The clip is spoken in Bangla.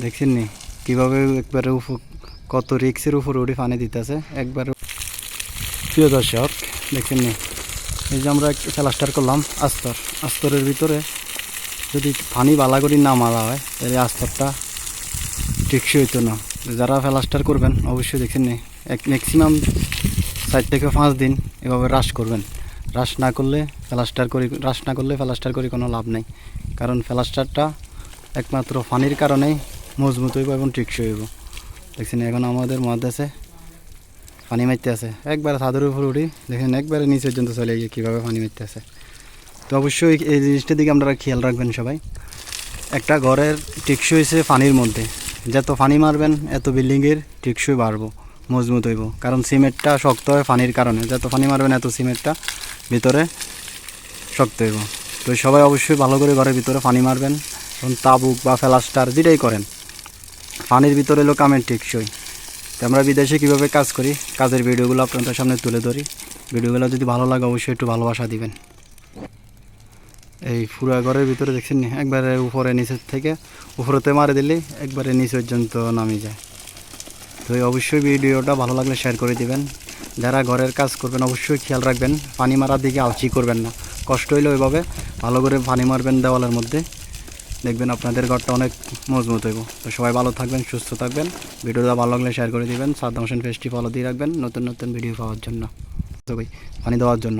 দেখছেন নি কীভাবে একবারে কত রিক্সের উপর উঠে পানি দিতেছে একবারে। প্রিয় দর্শক দেখছেন নি, এই যে আমরা একটু প্লাস্টার করলাম আস্তরের ভিতরে যদি পানি বালা করে না মারা হয় তাহলে আস্তরটা টেকসই হইতো না। যারা প্লাস্টার করবেন অবশ্যই দেখছেন নি ম্যাক্সিমাম 4 থেকে 5 দিন এভাবে রাশ করবেন। রাশ না করলে প্লাস্টার করে কোনো লাভ নেই, কারণ প্লাস্টারটা একমাত্র পানির কারণেই মজবুত হইব এবং টেকসই হইব। দেখছেন এখন আমাদের মহাদেশে পানি মারতে আছে একবারে ছাদের উপর উঠি, দেখেন একবারে নিচে পর্যন্ত চলে গিয়ে কীভাবে পানি মারতে আছে। তো অবশ্যই এই জিনিসটার দিকে আপনারা খেয়াল রাখবেন সবাই। একটা ঘরের টেকসই হয়েছে পানির মধ্যে, যত পানি মারবেন এত বিল্ডিংয়ের টেকসই বাড়বো, মজবুত হইব। কারণ সিমেন্টটা শক্ত হয় পানির কারণে, যত পানি মারবেন এত সিমেন্টটা ভিতরে শক্ত হইব। তো সবাই অবশ্যই ভালো করে ঘরের ভিতরে পানি মারবেন, এবং তাবুক বা প্লাস্টার যেটাই করেন পানির ভিতরে এলো কামের টেকসই। তো আমরা বিদেশে কীভাবে কাজ করি, কাজের ভিডিওগুলো আপনাদের সামনে তুলে ধরি। ভিডিওগুলো যদি ভালো লাগে অবশ্যই একটু ভালোবাসা দিবেন। এই পুরা ঘরের ভিতরে দেখছেন নি একবারে উপরে নিচের থেকে উপরেতে মারে দিলেই একবারে নিচ পর্যন্ত নামিয়ে যায়। তো অবশ্যই ভিডিওটা ভালো লাগলে শেয়ার করে দিবেন। যারা ঘরের কাজ করবেন অবশ্যই খেয়াল রাখবেন, পানি মারার দিকে আলসি করবেন না। কষ্ট হইলে ওইভাবে ভালো করে পানি মারবেন দেওয়ালের মধ্যে, দেখবেন আপনাদের ঘরটা অনেক মজবুত হইব। তো সবাই ভালো থাকবেন, সুস্থ থাকবেন। ভিডিওটা ভালো লাগলে শেয়ার করে দিবেন। সাদ্দাম হোসেন পেজটি ফলো দিয়ে রাখবেন নতুন নতুন ভিডিও পাওয়ার জন্য, পানি দেওয়ার জন্য।